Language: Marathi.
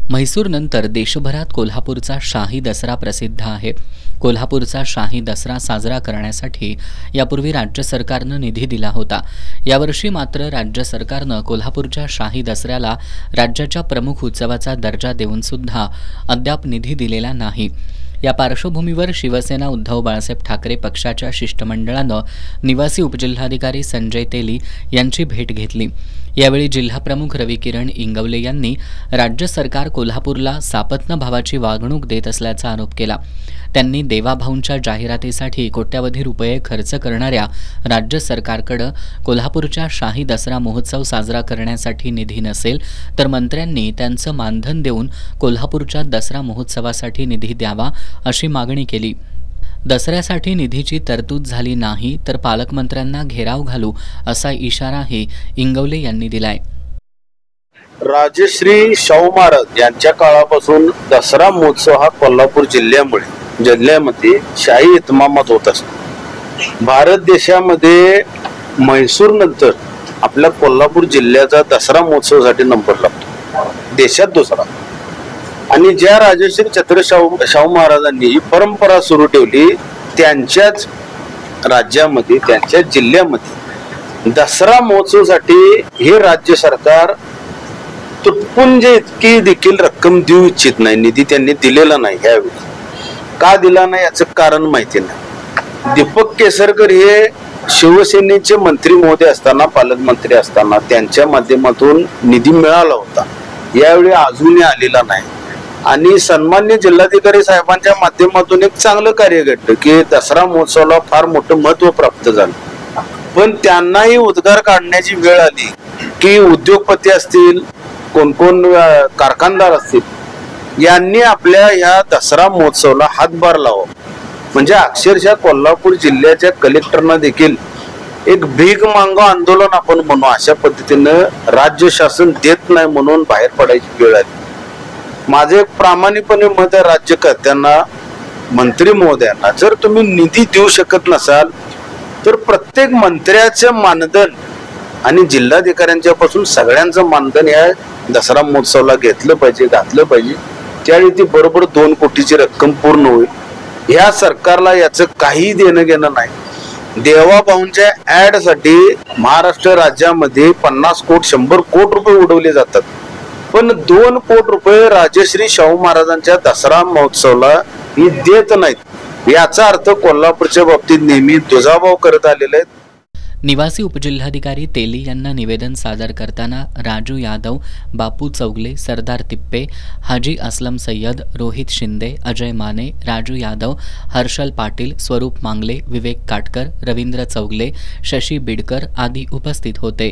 म्हैसूरनंतर देशभरात कोल्हापूरचा शाही दसरा प्रसिद्ध आहे। कोल्हापूरचा शाही दसरा साजरा करण्यासाठी यापूर्वी राज्य सरकारनं निधी दिला होता। यावर्षी मात्र राज्य सरकारनं कोल्हापूरच्या शाही दसऱ्याला राज्याच्या प्रमुख उत्सवाचा दर्जा देऊन सुद्धा अद्याप निधी दिलेला नाही। या पार्श्वभूमीवर शिवसेना उद्धव बाळासाहेब ठाकरे पक्षाच्या शिष्टमंडळानं निवासी उपजिल्हाधिकारी संजय तेली यांची भेट घेतली। यावेळी जिल्हाप्रमुख रविकिरण इंगवले यांनी राज्य सरकार कोल्हापूरला सापत्न भावाची वागणूक देत असल्याचा आरोप केला। त्यांनी देवाभाऊंच्या जाहिरातीसाठी कोट्यावधी रुपये खर्च करणाऱ्या राज्य सरकारकडे कोल्हापूरच्या शाही दसरा महोत्सव साजरा करण्यासाठी निधी नसेल तर मंत्र्यांनी त्यांचं मानधन देऊन कोल्हापूरच्या दसरा महोत्सवासाठी निधी द्यावा अशी मागणी केली। दसऱ्यासाठी निधीची तरतूद झाली नाही तर पालकमंत्र्यांना घेराव घालू असा इशाराही इंगवले यांनी दिलाय। राजश्री शाहू महाराज यांच्या काळापासून दसरा महोत्सव हा कोल्हापूर जिल्ह्यामध्ये शाही इतमामात होत असतो। भारत देशामध्ये म्हैसूर नंतर आपल्या कोल्हापूर जिल्ह्याचा दसरा महोत्सवासाठी नंबर लागतो, देशात दुसरा। आणि ज्या राजश्री शाहू महाराजांनी ही परंपरा सुरू ठेवली, त्यांच्याच राज्यामध्ये त्यांच्याच जिल्ह्यामध्ये दसरा महोत्सवासाठी हे राज्य सरकार तुटपुंजे इतकी देखील रक्कम देऊ इच्छित नाही, निधी त्यांनी दिलेला नाही। यावेळी का दिला नाही याचं कारण माहिती नाही। दीपक केसरकर हे शिवसेनेचे मंत्री महोदय असताना, पालकमंत्री असताना त्यांच्या माध्यमातून निधी मिळाला होता, यावेळी अजूनही आलेला नाही। आणि सन्माननीय जिल्हाधिकारी साहेबांच्या माध्यमातून एक चांगलं कार्य घडलं की दसरा महोत्सवाला फार मोठं महत्व प्राप्त झालं। पण त्यांनाही उद्गार काढण्याची वेळ आली की उद्योगपती असतील, कोण कोण कारखानदार असतील, यांनी आपल्या या दसरा महोत्सवाला हातभार लावा। म्हणजे अक्षरशः कोल्हापूर जिल्ह्याच्या कलेक्टरना देखील एक भीक मागो आंदोलन आपण म्हणू अशा पद्धतीनं राज्य शासन देत नाही म्हणून बाहेर पडायची वेळ आली। माझे प्रामाणिकपणे मत आहे राज्यकर्त्यांना, मंत्री महोदयांना, जर तुम्ही निधी देऊ शकत नसाल तर प्रत्येक मंत्र्याचं मानधन आणि जिल्हाधिकाऱ्यांच्या पासून सगळ्यांचं मानधन या दसरा महोत्सवाला घातलं पाहिजे। त्यावेळी ती बरोबर 2 कोटीची रक्कम पूर्ण होईल। या सरकारला याचं काही देणं घेणं नाही। देवाभाऊंच्या ऍड साठी महाराष्ट्र राज्यामध्ये 50 कोटी 100 कोटी रुपये उडवले जातात, पण 2 कोटी रुपये राजश्री शाहू महाराजांच्या दसरा महोत्सवाला ही देत नाहीत। याचा अर्थ कोल्हापूरच्या बाबतीत नेहमी दुजाभाव करत आलेले आहेत। निवासी उपजिल्हाधिकारी तेली यांना निवेदन सादर करताना राजू यादव, बापू चौगले, सरदार तिप्पे, हाजी असलम सय्यद, रोहित शिंदे, अजय माने, राजू यादव, हर्षल पाटील, स्वरूप मांगले, विवेक काटकर, रवींद्र चौगले, शशी बिडकर आदी उपस्थित होते।